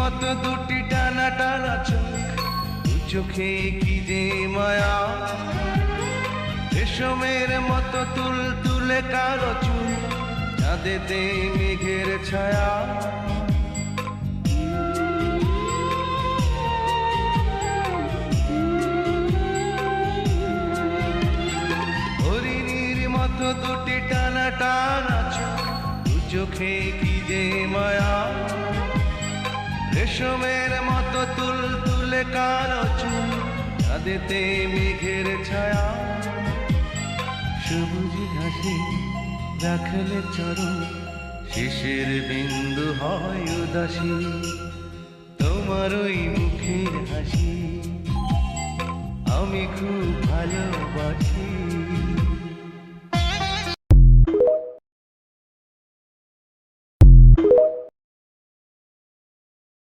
মতো দুটি টানা টানা চোখ, দু চোখে কি যে মায়া। রেশমের মতো তুল তুলে কালো চুল, চাঁদেতে মেঘের ছায়া। হরিণীর মতো দুটি টানা টানা চোখ, দু চোখে কি যে মায়া। রেশমের মতো তুল তুলে কালো চুল, চাঁদেতে মেঘের ছায়া। সবুজ ঘাসে রাখলে চরণ, শেষের বিন্দু হয় উদাসী। তোমার ওই মুখের হাসি আমি খুব ভালোবাসি।